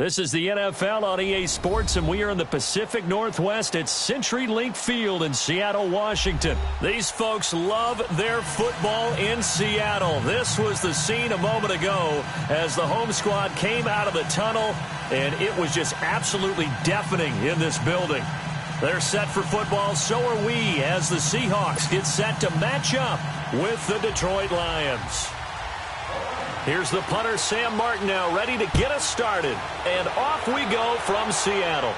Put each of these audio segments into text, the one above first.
This is the NFL on EA Sports, and we are in the Pacific Northwest at CenturyLink Field in Seattle, Washington. These folks love their football in Seattle. This was the scene a moment ago as the home squad came out of the tunnel, and it was just absolutely deafening in this building. They're set for football, so are we, as the Seahawks get set to match up with the Detroit Lions. Here's the punter, Sam Martin, now ready to get us started. And off we go from Seattle.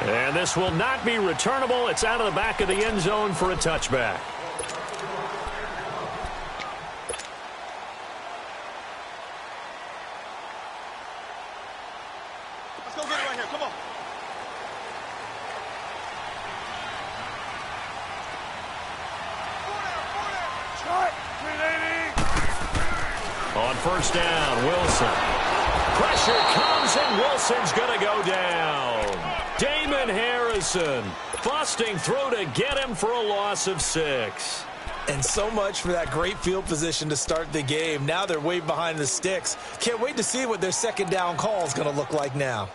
And this will not be returnable. It's out of the back of the end zone for a touchback. Let's go get it right here. Come on. On first down, Wilson. Pressure comes, and Wilson's going to go down. Damon Harrison busting through to get him for a loss of 6. And so much for that great field position to start the game. Now they're way behind the sticks. Can't wait to see what their second down call is going to look like now.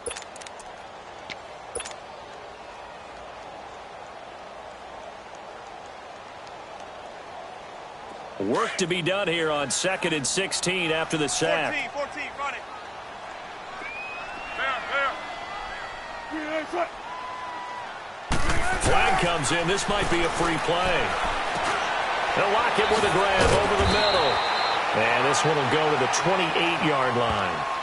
Work to be done here on 2nd and 16 after the sack. 14, run it. Flag comes in. This might be a free play. They'll lock it with a grab over the middle. And this one will go to the 28-yard line.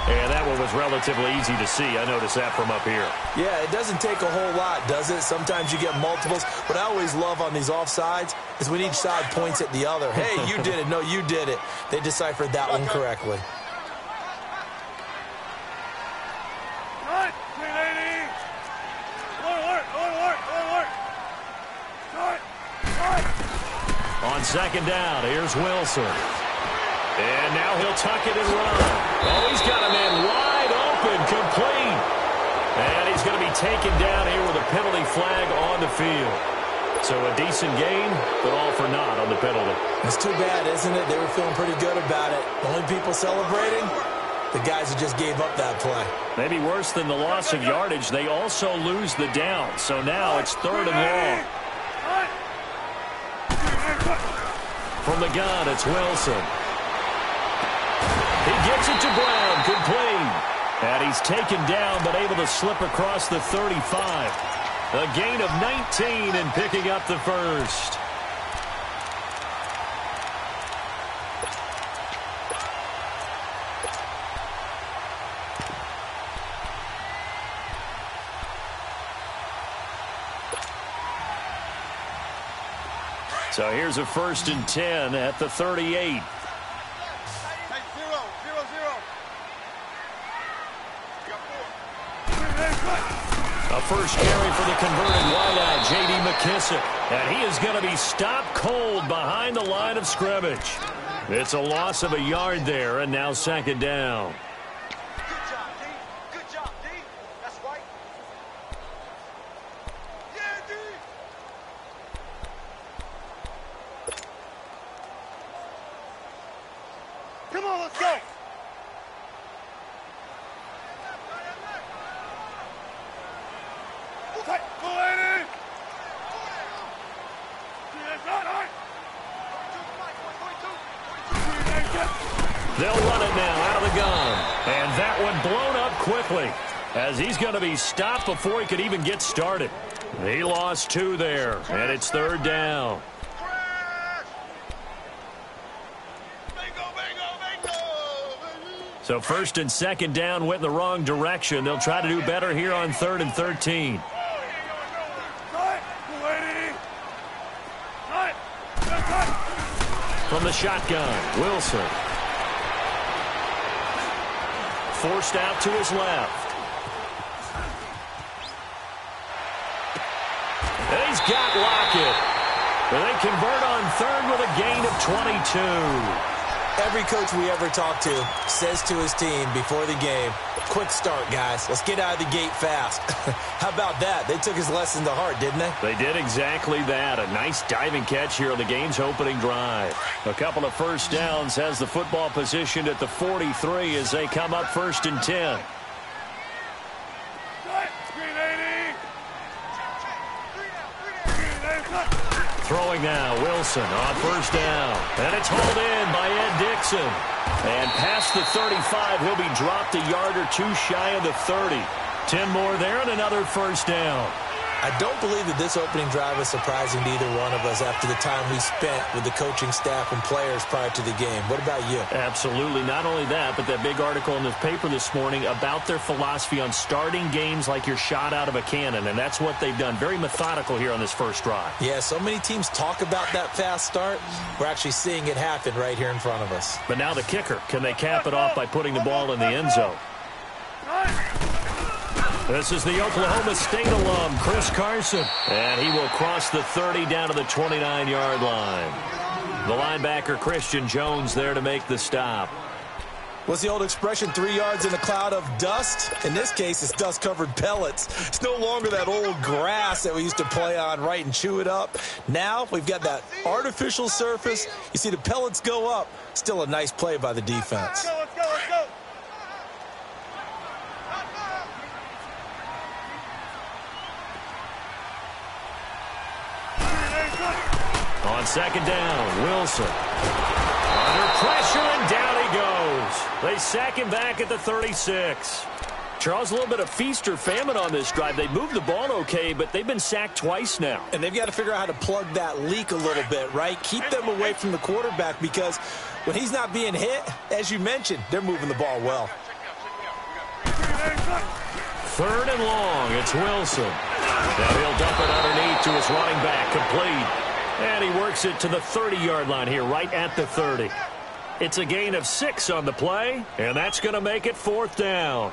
And that one was relatively easy to see. I noticed that from up here. Yeah, it doesn't take a whole lot, does it? Sometimes you get multiples. What I always love on these offsides is when each side points at the other. Hey, you did it. No, you did it. They deciphered that one correctly. On second down, here's Wilson. And now he'll tuck it and run. Oh, he's got a man wide open, complete. And he's going to be taken down here with a penalty flag on the field. So a decent gain, but all for naught on the penalty. It's too bad, isn't it? They were feeling pretty good about it. The only people celebrating, the guys who just gave up that play. Maybe worse than the loss of yardage, they also lose the down. So now it's 3rd and long. From the gun, it's Wilson. He gets it to Brown, complete. And he's taken down, but able to slip across the 35. A gain of 19 and picking up the first. So here's a 1st and 10 at the 38. A first carry for the converted wideout, J.D. McKissick. And he is going to be stopped cold behind the line of scrimmage. It's a loss of a yard there, and now 2nd down. Good job, D. Good job, D. That's right. Yeah, D. Come on, let's go. They'll run it now out of the gun. And that one blown up quickly as he's going to be stopped before he could even get started. He lost 2 there, and it's 3rd down. So 1st and 2nd down went in the wrong direction. They'll try to do better here on 3rd and 13. From the shotgun, Wilson. Forced out to his left. And he's got Lockett. And they convert on 3rd with a gain of 22. Every coach we ever talk to says to his team before the game, quick start, guys. Let's get out of the gate fast. How about that? They took his lesson to heart, didn't they? They did exactly that. A nice diving catch here on the game's opening drive. A couple of first downs, has the football positioned at the 43 as they come up 1st and 10. Throwing now, Wilson on 1st down. And it's hauled in by Ed Dixon. And past the 35, he'll be dropped a yard or two shy of the 30. 10 more there and another 1st down. I don't believe that this opening drive is surprising to either one of us after the time we spent with the coaching staff and players prior to the game. What about you? Absolutely. Not only that, but that big article in the paper this morning about their philosophy on starting games like you're shot out of a cannon, and that's what they've done. Very methodical here on this first drive. Yeah, so many teams talk about that fast start. We're actually seeing it happen right here in front of us. But now the kicker. Can they cap it off by putting the ball in the end zone? This is the Oklahoma State alum, Chris Carson. And he will cross the 30 down to the 29-yard line. The linebacker, Christian Jones, there to make the stop. What's the old expression, 3 yards in a cloud of dust? In this case, it's dust-covered pellets. It's no longer that old grass that we used to play on, right, and chew it up. Now we've got that artificial surface. You see the pellets go up. Still a nice play by the defense. Let's go. On 2nd down, Wilson. Under pressure, and down he goes. They sack him back at the 36. Charles, a little bit of feast or famine on this drive. They moved the ball okay, but they've been sacked twice now. And they've got to figure out how to plug that leak a little bit, right? Keep them away from the quarterback because when he's not being hit, as you mentioned, they're moving the ball well. 3rd and long, it's Wilson. Now he'll dump it underneath to his running back, complete. And he works it to the 30-yard line here, right at the 30. It's a gain of 6 on the play, and that's going to make it 4th down.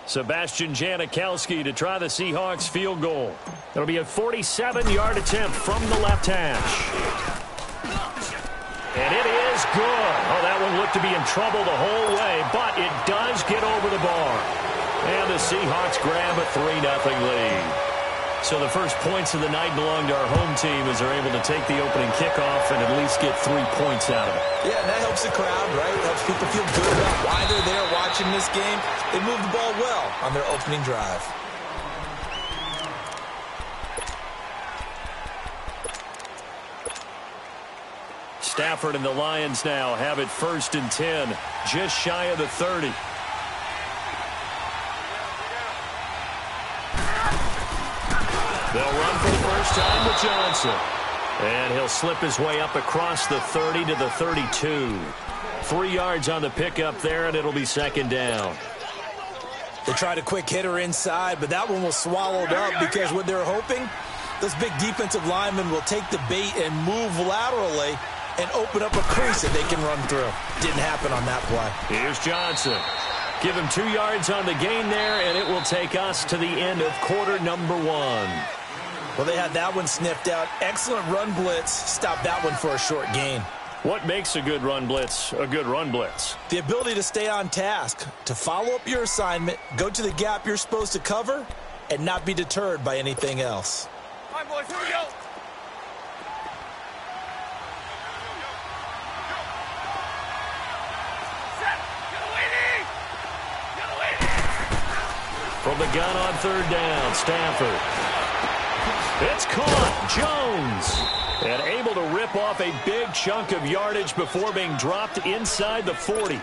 Sebastian Janikowski to try the Seahawks field goal. It'll be a 47-yard attempt from the left hash. And it is good. Oh, that one looked to be in trouble the whole way, but it does get over the bar. And the Seahawks grab a 3-0 lead. So the first points of the night belong to our home team as they're able to take the opening kickoff and at least get 3 points out of it. Yeah, and that helps the crowd, right? It helps people feel good about why they're there watching this game. They moved the ball well on their opening drive. Stafford and the Lions now have it 1st and 10, just shy of the 30. They'll run for the first time with Johnson. And he'll slip his way up across the 30 to the 32. 3 yards on the pickup there, and it'll be 2nd down. They tried a quick hitter inside, but that one was swallowed up because what they're hoping, those big defensive linemen will take the bait and move laterally and open up a crease that they can run through. Didn't happen on that play. Here's Johnson. Give him 2 yards on the gain there, and it will take us to the end of quarter number 1. Well, they had that one sniffed out. Excellent run blitz. Stopped that one for a short gain. What makes a good run blitz a good run blitz? The ability to stay on task, to follow up your assignment, go to the gap you're supposed to cover, and not be deterred by anything else. All right, boys, here we go. From the gun on 3rd down, Stafford. It's caught. Jones. And able to rip off a big chunk of yardage before being dropped inside the 40.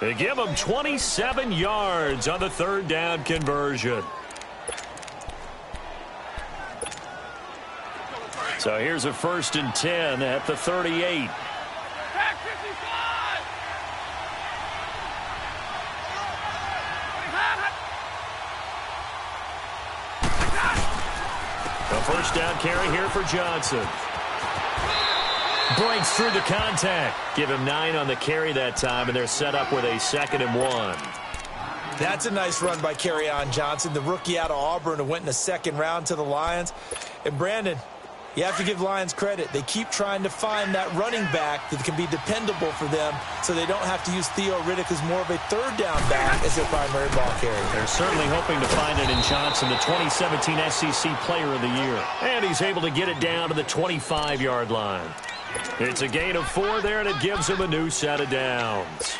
They give him 27 yards on the 3rd down conversion. So here's a 1st and 10 at the 38. A first down carry here for Johnson. Breaks through the contact. Give him 9 on the carry that time, and they're set up with a 2nd and 1. That's a nice run by Kerryon Johnson, the rookie out of Auburn who went in the 2nd round to the Lions. And Brandon, you have to give Lions credit. They keep trying to find that running back that can be dependable for them so they don't have to use Theo Riddick as more of a 3rd down back as their primary ball carrier. They're certainly hoping to find it in Johnson, the 2017 SEC Player of the Year. And he's able to get it down to the 25-yard line. It's a gain of 4 there, and it gives him a new set of downs.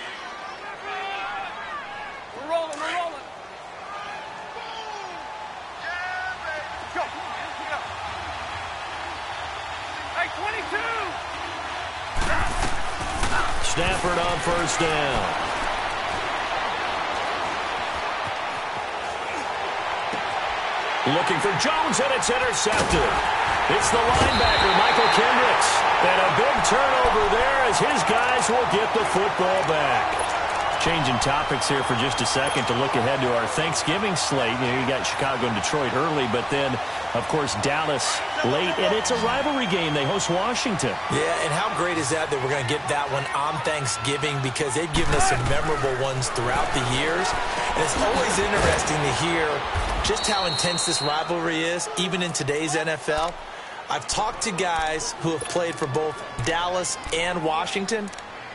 We're rolling. Go. Hey, 22. Stafford on 1st down. Looking for Jones, and it's intercepted. It's the linebacker, Michael Kendricks. And a big turnover there as his guys will get the football back. Changing topics here for just a second to look ahead to our Thanksgiving slate. You got Chicago and Detroit early, but then, of course, Dallas late. And it's a rivalry game. They host Washington. Yeah, and how great is that we're going to get that one on Thanksgiving, because they've given us some memorable ones throughout the years. And it's always interesting to hear just how intense this rivalry is, even in today's NFL. I've talked to guys who have played for both Dallas and Washington,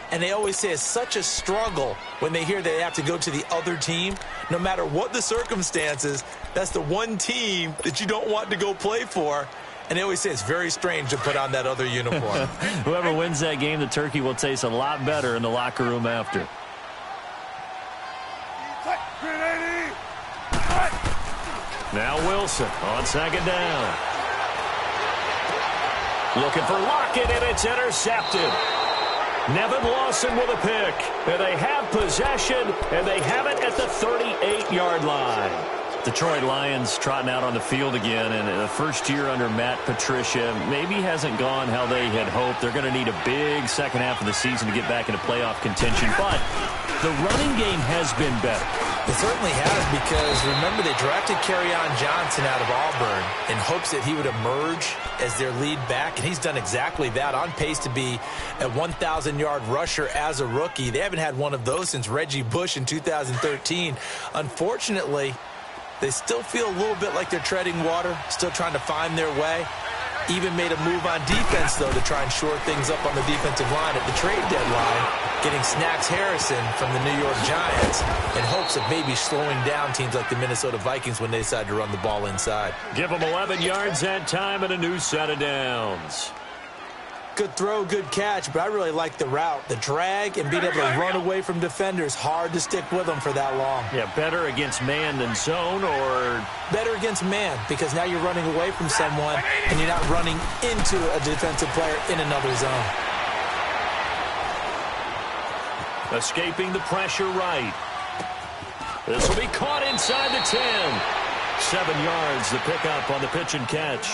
and they always say it's such a struggle when they hear they have to go to the other team. No matter what the circumstances, that's the one team that you don't want to go play for. And they always say it's very strange to put on that other uniform. Whoever wins that game, the turkey will taste a lot better in the locker room after. Now Wilson on 2nd down. Looking for Lockett, and it's intercepted. Nevin Lawson with a pick. And they have possession, and they have it at the 38-yard line. Detroit Lions trotting out on the field again, and the first year under Matt Patricia maybe hasn't gone how they had hoped. They're going to need a big second half of the season to get back into playoff contention, but the running game has been better. It certainly has, because remember they drafted Kerryon Johnson out of Auburn in hopes that he would emerge as their lead back, and he's done exactly that, on pace to be a 1,000-yard rusher as a rookie. They haven't had one of those since Reggie Bush in 2013. Unfortunately, they still feel a little bit like they're treading water, still trying to find their way. Even made a move on defense, though, to try and shore things up on the defensive line at the trade deadline, getting Snacks Harrison from the New York Giants in hopes of maybe slowing down teams like the Minnesota Vikings when they decide to run the ball inside. Give them 11 yards that time and a new set of downs. Good throw, good catch, but I really like the route. The drag and being able to run away from defenders, hard to stick with them for that long. Yeah, better against man than zone, or better against man, because now you're running away from someone and you're not running into a defensive player in another zone. Escaping the pressure right. This will be caught inside the 10. 7 yards, the pickup on the pitch and catch.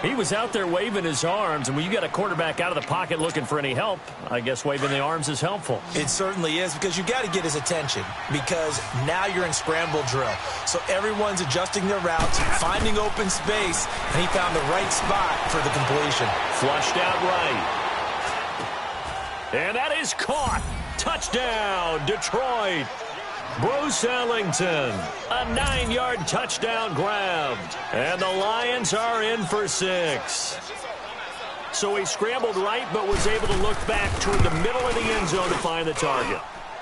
He was out there waving his arms, and when you got a quarterback out of the pocket looking for any help, I guess waving the arms is helpful. It certainly is, because you got to get his attention, because now you're in scramble drill. So everyone's adjusting their routes, finding open space, and he found the right spot for the completion. Flushed out right. And that is caught. Touchdown, Detroit. Bruce Ellington, a 9-yard touchdown grabbed. And the Lions are in for 6. So he scrambled right, but was able to look back toward the middle of the end zone to find the target.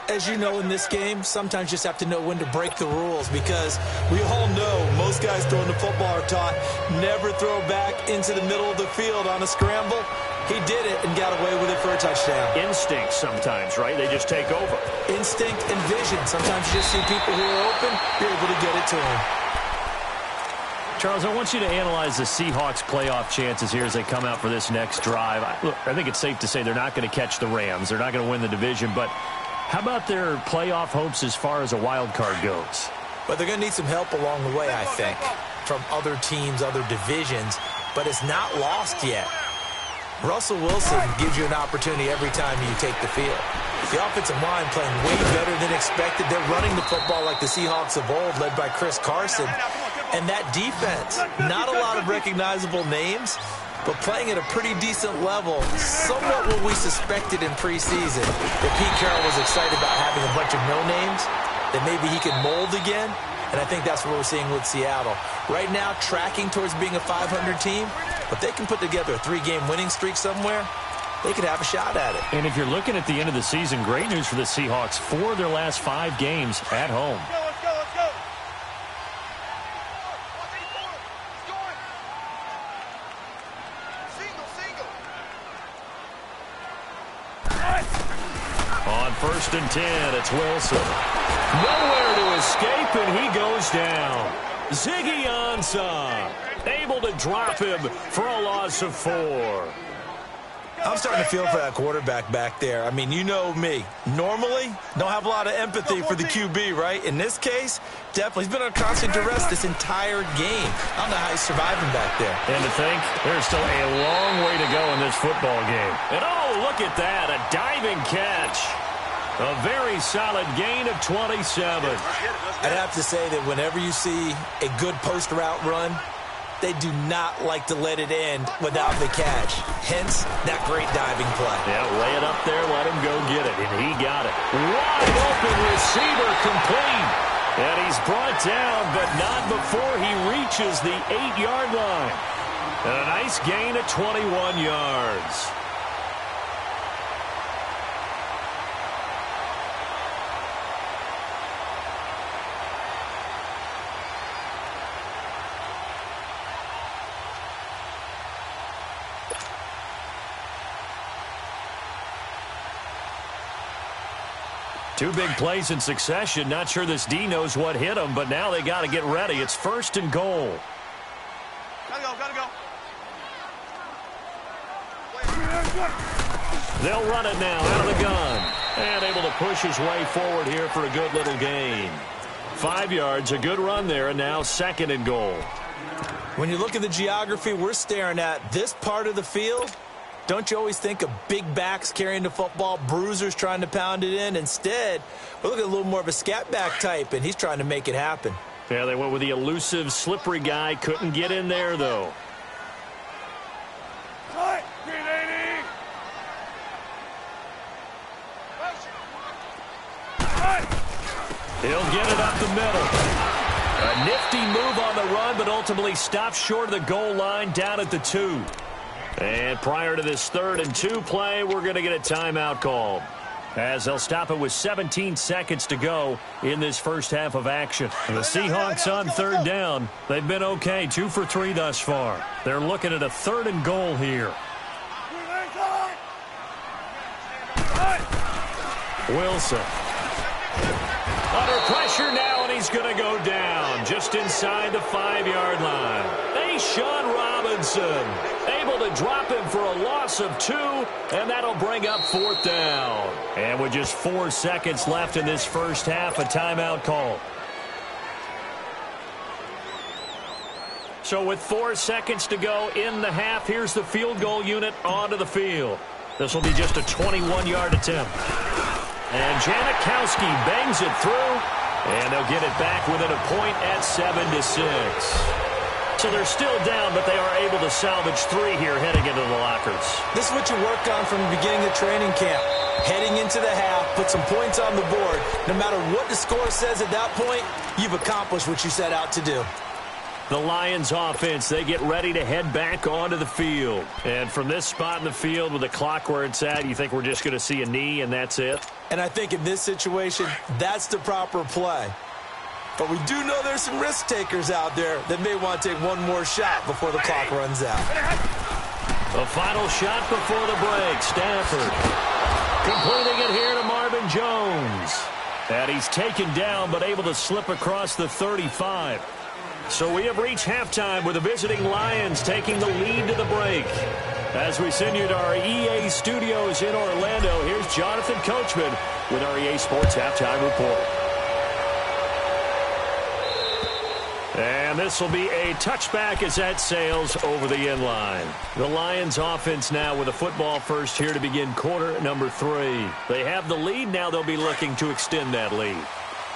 As you know, in this game, sometimes you just have to know when to break the rules, because we all know most guys throwing the football are taught never throw back into the middle of the field on a scramble. He did it and got away with it for a touchdown. Instinct sometimes, right? They just take over. Instinct and vision. Sometimes you just see people who are open, you're able to get it to them. Charles, I want you to analyze the Seahawks' playoff chances here as they come out for this next drive. I think it's safe to say they're not going to catch the Rams. They're not going to win the division, but how about their playoff hopes as far as a wild card goes? But they're going to need some help along the way, I think, from other teams, other divisions, but it's not lost yet. Russell Wilson gives you an opportunity every time you take the field. The offensive line playing way better than expected. They're running the football like the Seahawks of old, led by Chris Carson. And that defense, not a lot of recognizable names, but playing at a pretty decent level, somewhat what we suspected in preseason. That Pete Carroll was excited about having a bunch of no-names, that maybe he could mold again, and I think that's what we're seeing with Seattle. Right now, tracking towards being a 500 team, but they can put together a 3-game winning streak somewhere. They could have a shot at it. And if you're looking at the end of the season, great news for the Seahawks. 4 of their last 5 games at home. Let's go, let's go. Single. On 1st and 10, it's Wilson. Nowhere to escape, and he goes down. Ziggy Ansah able to drop him for a loss of 4. I'm starting to feel for that quarterback back there. I mean, you know me. Normally, don't have a lot of empathy for the QB, right? In this case, definitely. He's been under constant duress this entire game. I don't know how he's surviving back there. And to think, there's still a long way to go in this football game. And oh, look at that, a diving catch. A very solid gain of 27. I'd have to say that whenever you see a good post route run, they do not like to let it end without the catch. Hence, that great diving play. Yeah, lay it up there, let him go get it, and he got it. Wide open receiver complete. And he's brought down, but not before he reaches the 8-yard line. And a nice gain of 21 yards. Two big plays in succession. Not sure this D knows what hit him, but now they got to get ready. It's 1st and goal. Gotta go. They'll run it now out of the gun. And able to push his way forward here for a good little gain. 5 yards, a good run there, and now 2nd and goal. When you look at the geography we're staring at, this part of the field, don't you always think of big backs carrying the football, bruisers trying to pound it in? Instead, we're looking at a little more of a scat back type, and he's trying to make it happen. Yeah, they went with the elusive, slippery guy. Couldn't get in there, though. He'll get it up the middle. A nifty move on the run, but ultimately stopped short of the goal line down at the 2. And prior to this 3rd and 2 play, we're going to get a timeout called, as they'll stop it with 17 seconds to go in this first half of action. The Seahawks on 3rd down. They've been okay, 2 for 3 thus far. They're looking at a 3rd and goal here. Wilson. Under pressure now, and he's going to go down just inside the 5-yard line. Sean Robinson able to drop him for a loss of 2, and that'll bring up 4th down. And with just 4 seconds left in this first half, a timeout call. So with 4 seconds to go in the half, here's the field goal unit onto the field. This will be just a 21-yard attempt. And Janikowski bangs it through, and they'll get it back within a point at 7-6. So they're still down, but they are able to salvage 3 here heading into the lockers. This is what you work on from the beginning of training camp. Heading into the half, put some points on the board. No matter what the score says at that point, you've accomplished what you set out to do. The Lions offense, they get ready to head back onto the field. And from this spot in the field with the clock where it's at, you think we're just going to see a knee and that's it? And I think in this situation, that's the proper play. But we do know there's some risk takers out there that may want to take one more shot before the clock runs out. The final shot before the break. Stafford completing it here to Marvin Jones. And he's taken down but able to slip across the 35. So we have reached halftime with the visiting Lions taking the lead to the break. As we send you to our EA studios in Orlando, here's Jonathan Coachman with our EA Sports Halftime Report. And this will be a touchback as that sails over the end line. The Lions offense now with a football first here to begin quarter number 3. They have the lead. Now they'll be looking to extend that lead.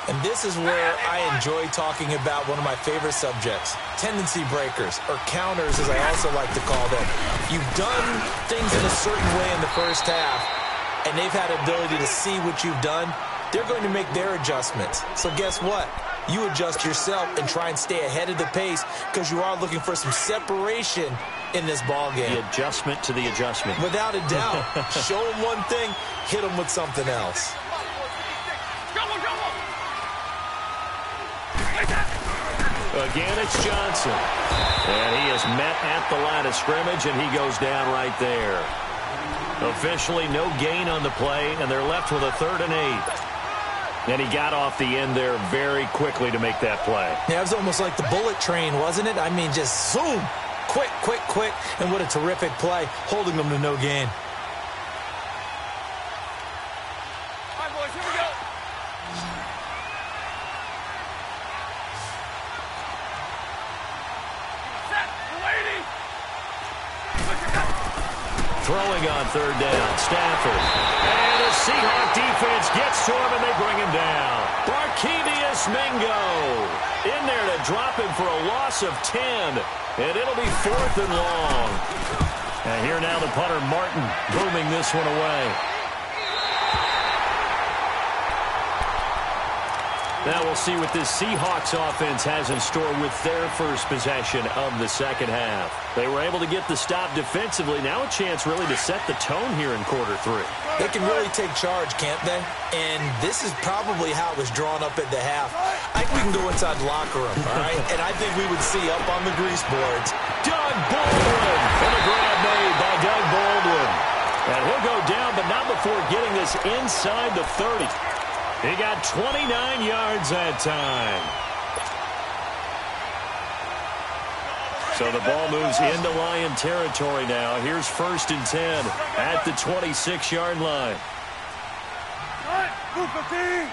And this is where I enjoy talking about one of my favorite subjects, tendency breakers, or counters as I also like to call them. You've done things in a certain way in the first half, and they've had ability to see what you've done. They're going to make their adjustments. So guess what? You adjust yourself and try and stay ahead of the pace because you are looking for some separation in this ball game. The adjustment to the adjustment. Without a doubt. Show them one thing, hit them with something else. Again, it's Johnson. And he is met at the line of scrimmage, and he goes down right there. Officially, no gain on the play, and they're left with a 3rd and 8. And he got off the end there very quickly to make that play. Yeah, it was almost like the bullet train, wasn't it? I mean, just zoom. Quick, quick, quick. And what a terrific play, holding them to no gain. All right, boys, here we go. Set, lady. Throwing on 3rd down, Stafford. And the Seahawk defense gets to him, and they bring him down. Barkevious Mingo in there to drop him for a loss of 10. And it'll be 4th and long. And here now the punter, Martin, booming this one away. Now we'll see what this Seahawks offense has in store with their first possession of the second half. They were able to get the stop defensively. Now a chance really to set the tone here in quarter 3. They can really take charge, can't they? And this is probably how it was drawn up at the half. I think we can go inside the locker room, all right? And I think we would see up on the grease boards, Doug Baldwin. And a grab made by Doug Baldwin. And he'll go down, but not before getting this inside the 30. He got 29 yards that time. So the ball moves into Lion territory now. Here's 1st and 10 at the 26-yard line. All right, move 15.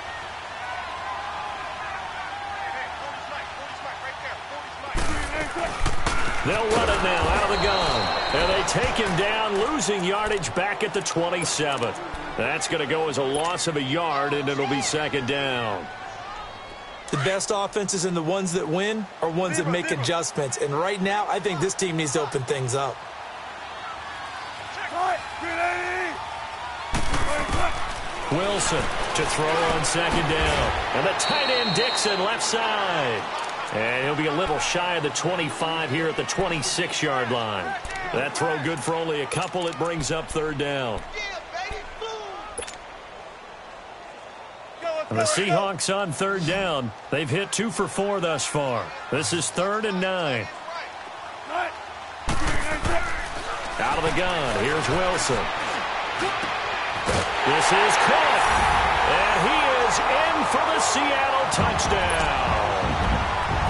They'll run it now out of the gun. And they take him down, losing yardage back at the 27. That's going to go as a loss of a yard, and it'll be 2nd down. The best offenses and the ones that win are ones that make adjustments. And right now, I think this team needs to open things up. Wilson to throw on 2nd down. And the tight end Dixon left side. And he'll be a little shy of the 25 here at the 26-yard line. That throw good for only a couple. It brings up 3rd down. And the Seahawks on 3rd down. They've hit 2 for 4 thus far. This is 3rd and 9. Out of the gun. Here's Wilson. This is caught. And he is in for the Seattle touchdown.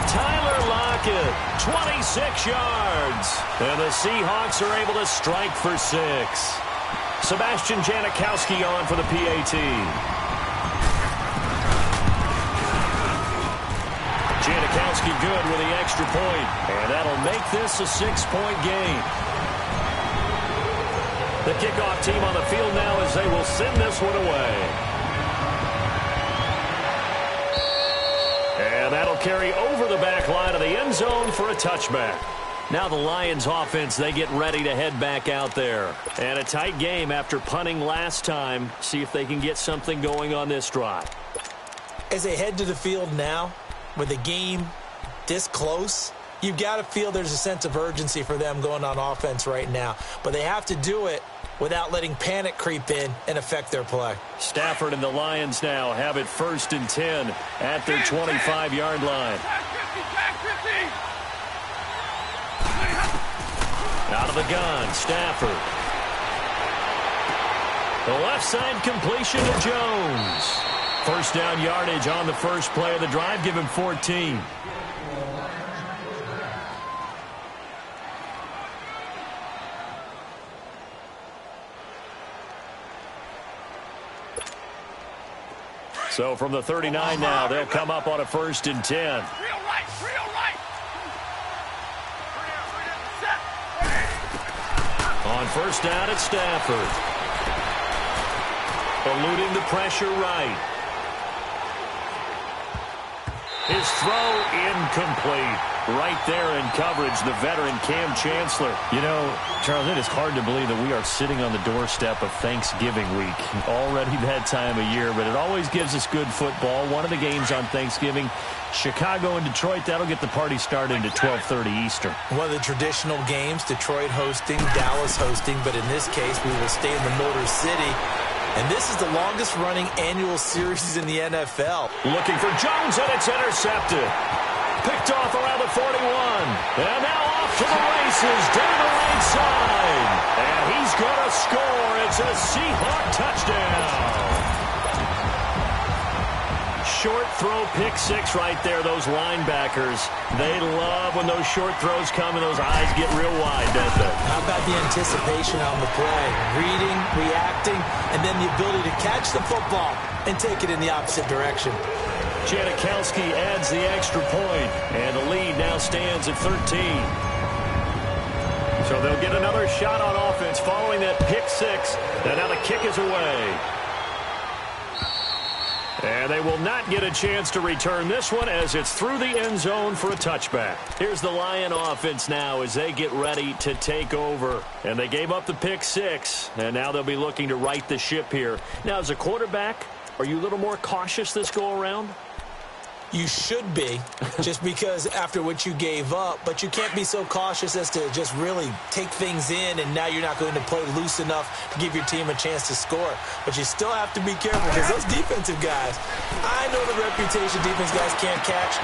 Tyler Lockett, 26 yards. And the Seahawks are able to strike for 6. Sebastian Janikowski on for the PAT. Janikowski good with the extra point. And that'll make this a 6-point game. The kickoff team on the field now as they will send this one away. And that'll carry over the back line of the end zone for a touchback. Now the Lions offense, they get ready to head back out there. And a tight game after punting last time. See if they can get something going on this drive. As they head to the field now, with the game this close, you've got to feel there's a sense of urgency for them going on offense right now. But they have to do it without letting panic creep in and affect their play. Stafford and the Lions now have it 1st and 10 at their 25-yard line. Out of the gun, Stafford. The left side completion to Jones. 1st down yardage on the first play of the drive. Give him 14. So from the 39 now, they'll come up on a 1st and 10. Real right. On 1st down, it's Stafford. Eluding the pressure right. His throw incomplete. Right there in coverage, the veteran Cam Chancellor. You know, Charles, it is hard to believe that we are sitting on the doorstep of Thanksgiving week. Already that time of year, but it always gives us good football. One of the games on Thanksgiving, Chicago and Detroit, that'll get the party started at 12:30 Eastern. One of the traditional games, Detroit hosting, Dallas hosting, but in this case, we will stay in the Motor City. And this is the longest-running annual series in the NFL. Looking for Jones, and it's intercepted. Picked off around the 41. And now off to the races down the right side. And he's going to score. It's a Seahawk touchdown. Short throw, pick six right there, those linebackers. They love when those short throws come and those eyes get real wide, don't they? How about the anticipation on the play? Reading, reacting, and then the ability to catch the football and take it in the opposite direction. Janikowski adds the extra point, and the lead now stands at 13. So they'll get another shot on offense following that pick six, and now the kick is away. And they will not get a chance to return this one as it's through the end zone for a touchback. Here's the Lion offense now as they get ready to take over. And they gave up the pick six, and now they'll be looking to right the ship here. Now, as a quarterback, are you a little more cautious this go-around? You should be, just because after what you gave up, but you can't be so cautious as to just really take things in, and now you're not going to play loose enough to give your team a chance to score. But you still have to be careful because those defensive guys, I know the reputation defense guys can't catch.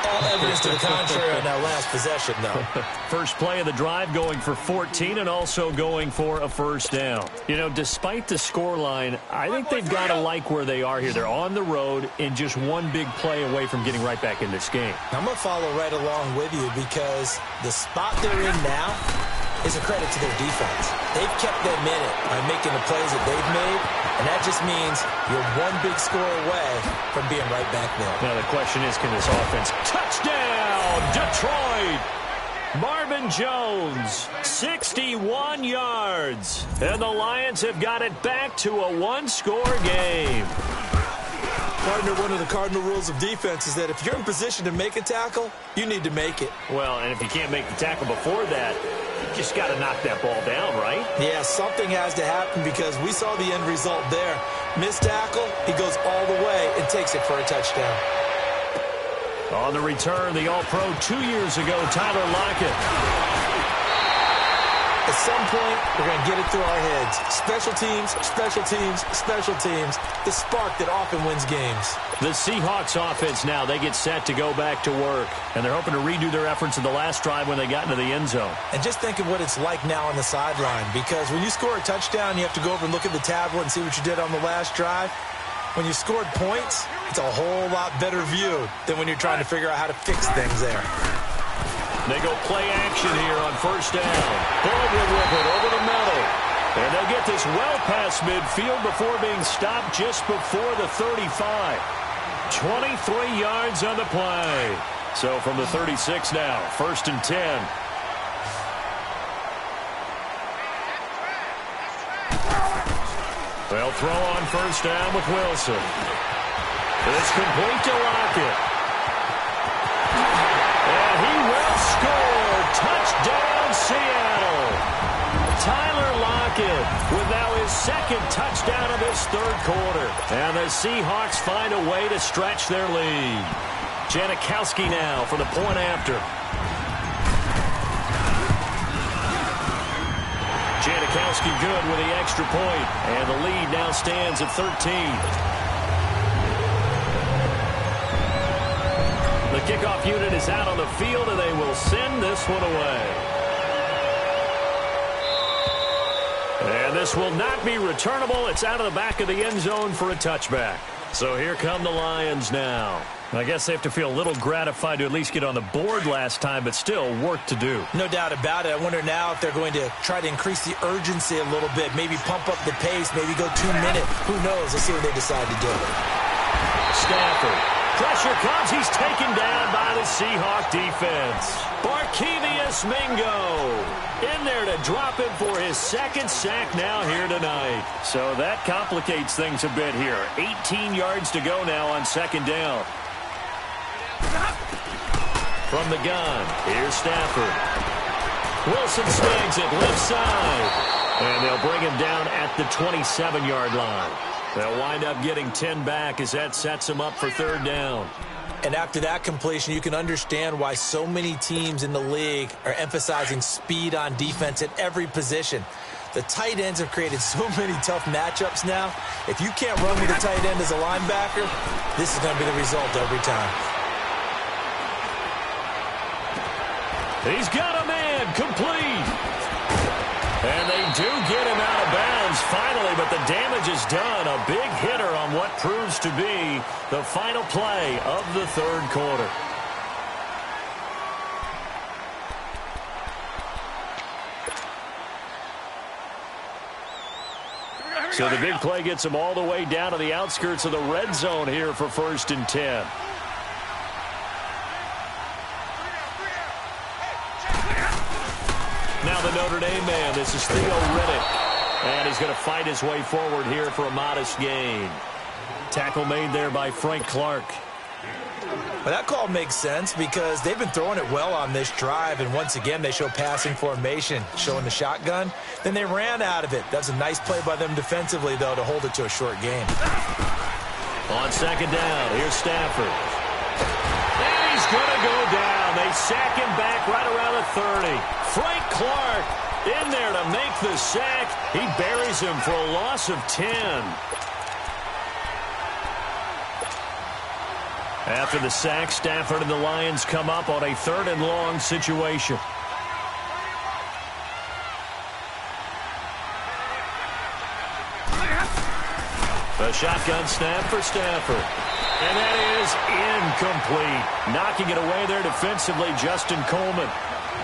All evidence to the contrary on that last possession, though. First play of the drive going for 14 and also going for a first down. You know, despite the scoreline, I think they've got to like where they are here. They're on the road and just one big play away from getting right back in this game. I'm going to follow right along with you because the spot they're in now is a credit to their defense. They've kept them in it by making the plays that they've made, and that just means you're one big score away from being right back there. Now the question is, can this offense touchdown Detroit? Marvin Jones, 61 yards, and the Lions have got it back to a one-score game. Partner, one of the cardinal rules of defense is that if you're in position to make a tackle, you need to make it. Well, and if you can't make the tackle before that, you just got to knock that ball down, right? Yeah, something has to happen because we saw the end result there. Missed tackle, he goes all the way and takes it for a touchdown. On the return, the All-Pro 2 years ago, Tyler Lockett. At some point, we're going to get it through our heads. Special teams, special teams, special teams. The spark that often wins games. The Seahawks offense now, they get set to go back to work. And they're hoping to redo their efforts in the last drive when they got into the end zone. And just think of what it's like now on the sideline. Because when you score a touchdown, you have to go over and look at the tablet and see what you did on the last drive. When you scored points, it's a whole lot better view than when you're trying to figure out how to fix things there. They go play action here on first down. Baldwin with it over the middle. And they get this well past midfield before being stopped just before the 35. 23 yards on the play. So from the 36 now, first and 10. They'll throw on first down with Wilson. It's complete to Lockett. And he will score. Touchdown, Seattle. Tyler Lockett with now his second touchdown of this third quarter. And the Seahawks find a way to stretch their lead. Janikowski now for the point after. Janikowski good with the extra point. And the lead now stands at 13. The kickoff unit is out on the field, and they will send this one away. And this will not be returnable. It's out of the back of the end zone for a touchback. So here come the Lions now. I guess they have to feel a little gratified to at least get on the board last time, but still work to do. No doubt about it. I wonder now if they're going to try to increase the urgency a little bit, maybe pump up the pace, maybe go 2 minutes. Who knows? Let's see what they decide to do. Stafford. Pressure comes. He's taken down by the Seahawk defense. Barkevious Mingo in there to drop him for his second sack now here tonight. So that complicates things a bit here. 18 yards to go now on second down. From the gun, here's Stafford. Wilson snags it left side. And they'll bring him down at the 27-yard line. They'll wind up getting 10 back as that sets them up for third down. And after that completion, you can understand why so many teams in the league are emphasizing speed on defense at every position. The tight ends have created so many tough matchups now. If you can't run with a tight end as a linebacker, this is going to be the result every time. He's got a man complete. And they do get him out of bounds finally, but the damage is done. A big hitter on what proves to be the final play of the third quarter. So the big play gets him all the way down to the outskirts of the red zone here for 1st and 10. Now the Notre Dame man, this is Theo Riddick. And he's going to fight his way forward here for a modest gain. Tackle made there by Frank Clark. Well, that call makes sense because they've been throwing it well on this drive, and once again they show passing formation, showing the shotgun. Then they ran out of it. That's a nice play by them defensively, though, to hold it to a short game. On second down, here's Stafford. And he's going to go down. They sack him back right around the 30. Frank Clark in there to make the sack. He buries him for a loss of 10. After the sack, Stafford and the Lions come up on a 3rd and long situation. A shotgun snap for Stafford. And that is incomplete. Knocking it away there defensively, Justin Coleman.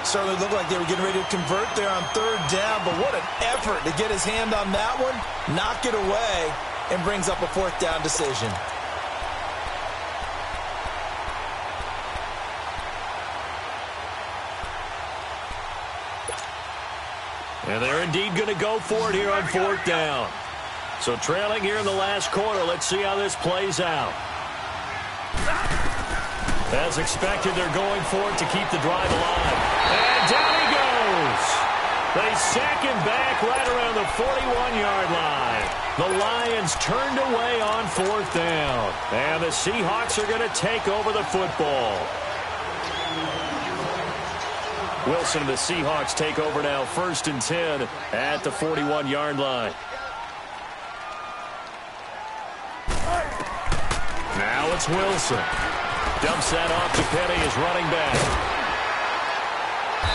Certainly looked like they were getting ready to convert there on 3rd down, but what an effort to get his hand on that one, knock it away, and brings up a 4th down decision. And they're indeed going to go for it here on 4th down. So trailing here in the last quarter, let's see how this plays out. As expected, they're going for it to keep the drive alive. And down he goes. They sack him back right around the 41-yard line. The Lions turned away on 4th down. And the Seahawks are going to take over the football. Wilson and the Seahawks take over now, 1st and 10 at the 41-yard line. Now it's Wilson. Dumps that off to Penny as running back.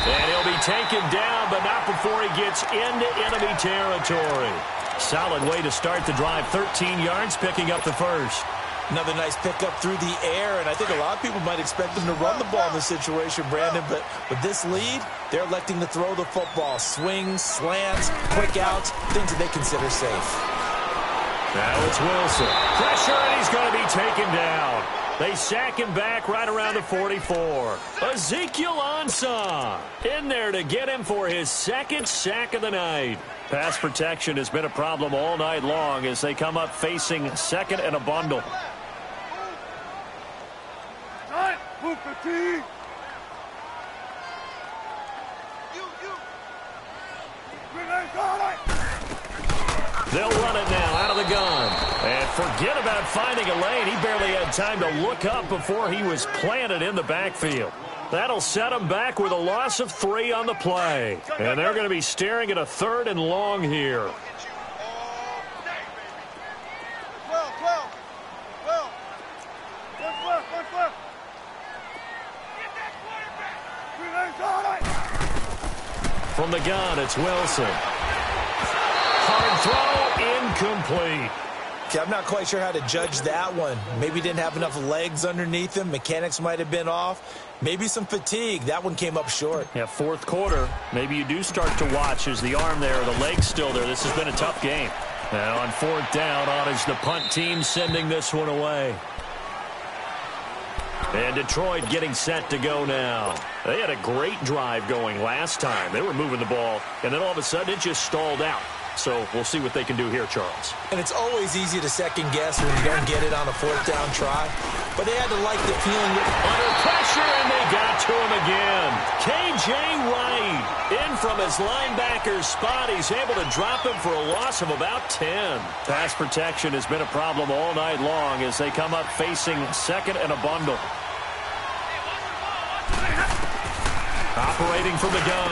And he'll be taken down, but not before he gets into enemy territory. Solid way to start the drive. 13 yards, picking up the first. Another nice pickup through the air, and I think a lot of people might expect them to run the ball in this situation, Brandon, but with this lead, they're electing to throw the football. Swings, slants, quick outs, things that they consider safe. Now it's Wilson. Pressure, and he's going to be taken down. They sack him back right around the 44. Ezekiel Ansah in there to get him for his 2nd sack of the night. Pass protection has been a problem all night long as they come up facing 2nd and a bundle. They'll run it now out of the gun. And forget about finding a lane. He barely had time to look up before he was planted in the backfield. That'll set him back with a loss of 3 on the play. And they're going to be staring at a 3rd and long here. From the gun, it's Wilson. Hard throw, incomplete. Okay, I'm not quite sure how to judge that one. Maybe didn't have enough legs underneath him. Mechanics might have been off. Maybe some fatigue. That one came up short. Yeah, 4th quarter. Maybe you do start to watch as the arm there, the leg's still there. This has been a tough game. Now on 4th down, on is the punt team sending this one away. And Detroit getting set to go now. They had a great drive going last time. They were moving the ball, and then all of a sudden it just stalled out. So we'll see what they can do here, Charles. And it's always easy to second guess when you don't get it on a fourth down try. But they had to like the feeling. Under pressure, and they got to him again. K.J. Wright in from his linebacker's spot. He's able to drop him for a loss of about 10. Pass protection has been a problem all night long as they come up facing second and a bundle. Operating from the gun,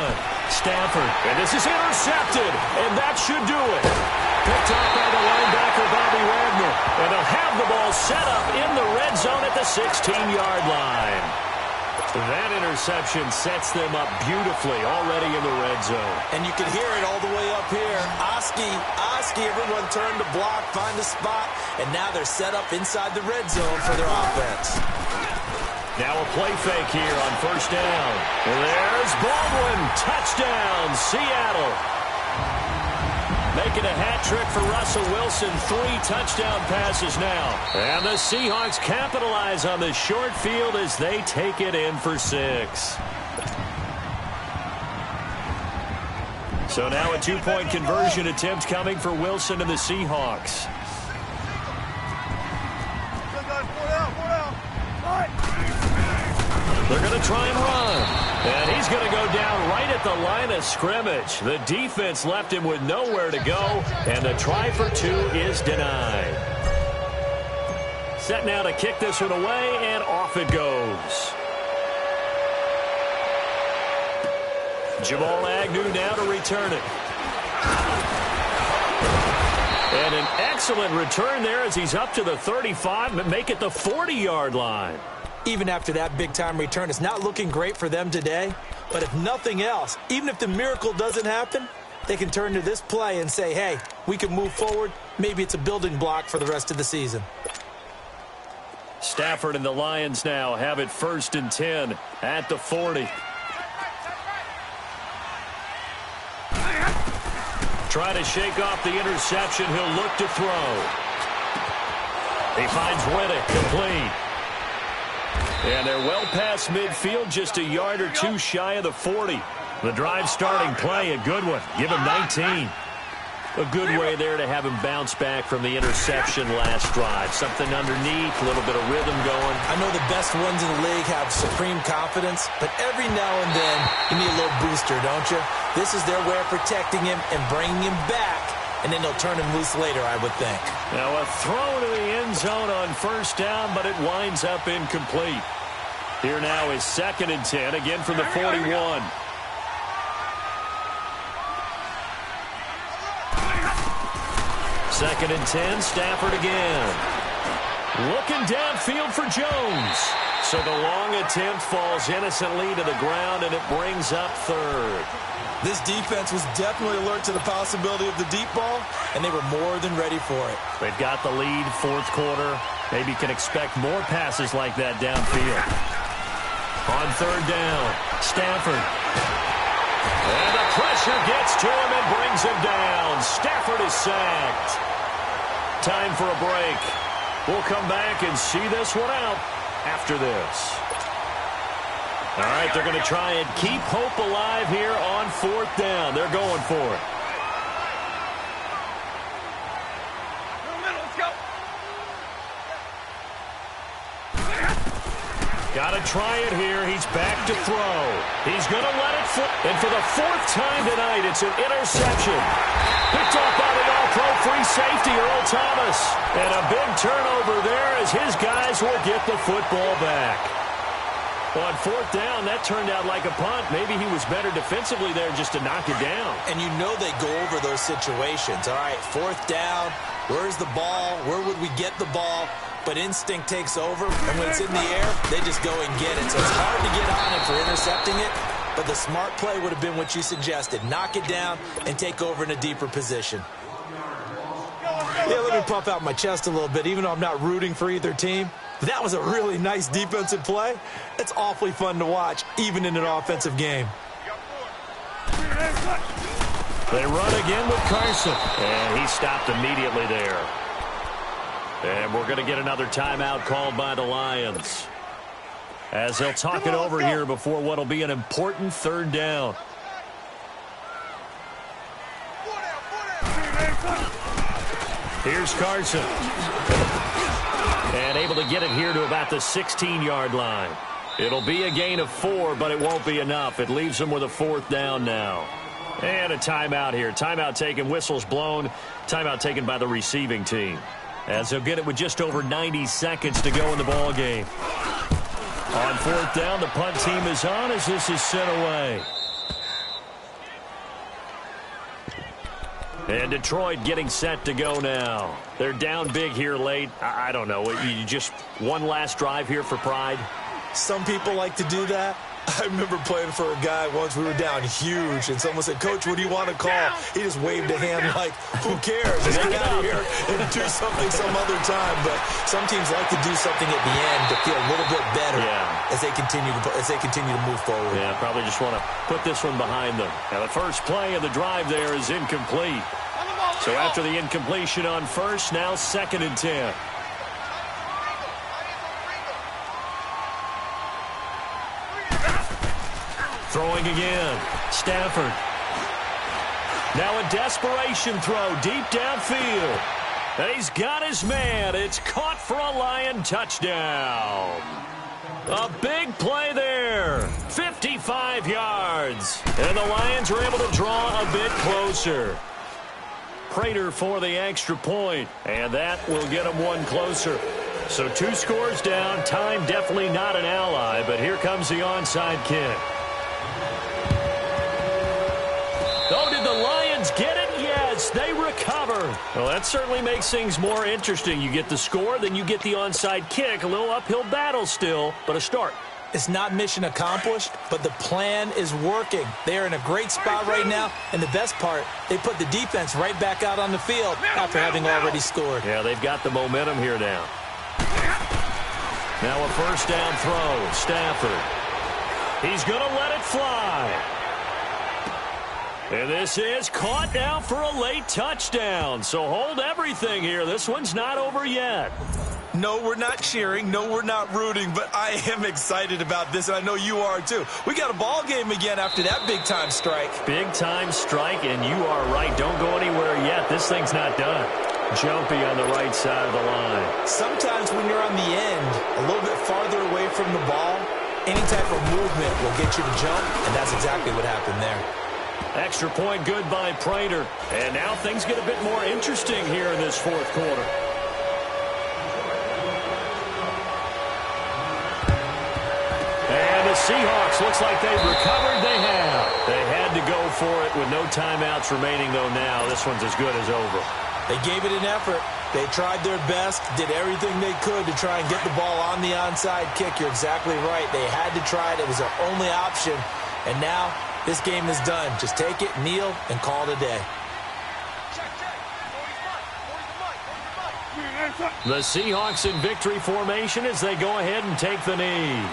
Stafford, and this is intercepted, and that should do it. Picked up by the linebacker, Bobby Wagner, and they'll have the ball set up in the red zone at the 16-yard line. That interception sets them up beautifully already in the red zone. And you can hear it all the way up here. Oski, everyone turned to block, find a spot, and now they're set up inside the red zone for their offense. Now a play fake here on first down. There's Baldwin. Touchdown, Seattle. Making a hat trick for Russell Wilson. 3 touchdown passes now. And the Seahawks capitalize on the short field as they take it in for 6. So now a 2-point conversion attempt coming for Wilson and the Seahawks. They're going to try and run. And he's going to go down right at the line of scrimmage. The defense left him with nowhere to go. And the try for 2 is denied. Set now to kick this one away, and off it goes. Jamal Agnew now to return it. And an excellent return there as he's up to the 35, but make it the 40-yard line. Even after that big-time return, it's not looking great for them today. But if nothing else, even if the miracle doesn't happen, they can turn to this play and say, hey, we can move forward. Maybe it's a building block for the rest of the season. Stafford and the Lions now have it 1st and 10 at the 40. Try to shake off the interception. He'll look to throw. He finds Riddick complete. And they're well past midfield, just a yard or 2 shy of the 40. The drive starting play, a good one. Give him 19. A good way there to have him bounce back from the interception last drive. Something underneath, a little bit of rhythm going. I know the best ones in the league have supreme confidence, but every now and then you need a little booster, don't you? This is their way of protecting him and bringing him back, and then they'll turn him loose later, I would think. Now a throw to the end zone on first down, but it winds up incomplete. Here now is 2nd and 10, again from the 41. Second and 10, Stafford again. Looking downfield for Jones. So the long attempt falls innocently to the ground, and it brings up 3rd. This defense was definitely alert to the possibility of the deep ball, and they were more than ready for it. They've got the lead, 4th quarter. Maybe can expect more passes like that downfield. On 3rd down, Stafford. And the pressure gets to him and brings him down. Stafford is sacked. Time for a break. We'll come back and see this one out after this. All right, they're going to try and keep hope alive here on 4th down. They're going for it. Got to try it here. He's back to throw. He's going to let it fly. And for the 4th time tonight, it's an interception. Picked off by the all-pro free safety, Earl Thomas. And a big turnover there as his guys will get the football back. On 4th down, that turned out like a punt. Maybe he was better defensively there just to knock it down. And you know they go over those situations. All right, 4th down. Where's the ball? Where would we get the ball? But instinct takes over, and when it's in the air, they just go and get it. So it's hard to get on it for intercepting it, but the smart play would have been what you suggested. Knock it down and take over in a deeper position. Yeah, let me puff out my chest a little bit, even though I'm not rooting for either team. That was a really nice defensive play. It's awfully fun to watch, even in an offensive game. They run again with Carson, and he stopped immediately there. And we're going to get another timeout called by the Lions, as they'll talk it over here before what will be an important 3rd down. Here's Carson. And able to get it here to about the 16-yard line. It'll be a gain of 4, but it won't be enough. It leaves them with a 4th down now. And a timeout here. Timeout taken, whistles blown. Timeout taken by the receiving team. As they'll get it with just over 90 seconds to go in the ball game. On 4th down, the punt team is on as this is sent away. And Detroit getting set to go now. They're down big here late. I don't know. You just one last drive here for pride? Some people like to do that. I remember playing for a guy once. We were down huge, and someone said, "Coach, what do you want to call?" He just waved a hand like, "Who cares? Just get out of here and do something some other time." But some teams like to do something at the end to feel a little bit better as they continue to move forward. Yeah, probably just want to put this one behind them. Now the first play of the drive there is incomplete. So after the incompletion on first, now 2nd and 10. Throwing again. Stafford. Now a desperation throw deep downfield. And he's got his man. It's caught for a Lion touchdown. A big play there. 55 yards. And the Lions are able to draw a bit closer. Prater for the extra point. And that will get them one closer. So 2 scores down. Time definitely not an ally. But here comes the onside kick. Oh, did the Lions get it? Yes, they recover. Well, that certainly makes things more interesting. You get the score, then you get the onside kick. A little uphill battle still, but a start. It's not mission accomplished, but the plan is working. They are in a great spot right now, and the best part, they put the defense right back out on the field after having already scored. Yeah, they've got the momentum here now. Now a first down throw. Stafford. He's going to let it fly. And this is caught now for a late touchdown. So hold everything here. This one's not over yet. No, we're not cheering. No, we're not rooting. But I am excited about this, and I know you are too. We got a ball game again after that big-time strike. Big-time strike, and you are right. Don't go anywhere yet. This thing's not done. Jumpy on the right side of the line. Sometimes when you're on the end, a little bit farther away from the ball, any type of movement will get you to jump, and that's exactly what happened there. Extra point good by Prater. And now things get a bit more interesting here in this 4th quarter. And the Seahawks, looks like they've recovered. They have. They had to go for it with no timeouts remaining, though now. This one's as good as over. They gave it an effort. They tried their best, did everything they could to try and get the ball on the onside kick. You're exactly right. They had to try it. It was their only option. And now this game is done. Just take it, kneel, and call it a day. The Seahawks in victory formation as they go ahead and take the knee.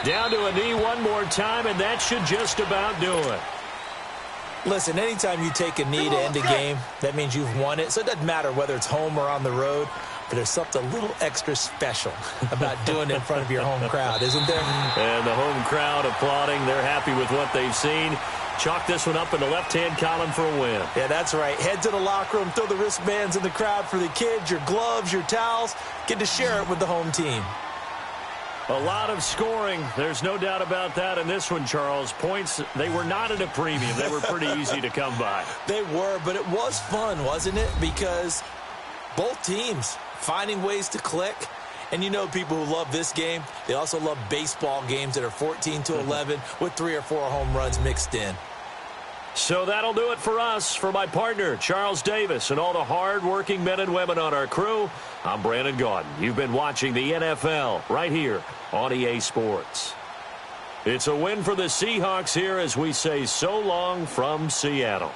Down to a knee one more time, and that should just about do it. Listen, anytime you take a knee to end a game, that means you've won it. So it doesn't matter whether it's home or on the road, but there's something a little extra special about doing it in front of your home crowd, isn't there? And the home crowd applauding. They're happy with what they've seen. Chalk this one up in the left-hand column for a win. Yeah, that's right. Head to the locker room, throw the wristbands in the crowd for the kids, your gloves, your towels. Get to share it with the home team. A lot of scoring. There's no doubt about that in this one, Charles. Points, they were not at a premium. They were pretty easy to come by. They were, but it was fun, wasn't it? Because both teams finding ways to click. And you know people who love this game, they also love baseball games that are 14-11 with 3 or 4 home runs mixed in. So that'll do it for us. For my partner, Charles Davis, and all the hard-working men and women on our crew, I'm Brandon Gaudin. You've been watching the NFL right here on EA Sports. It's a win for the Seahawks here as we say so long from Seattle.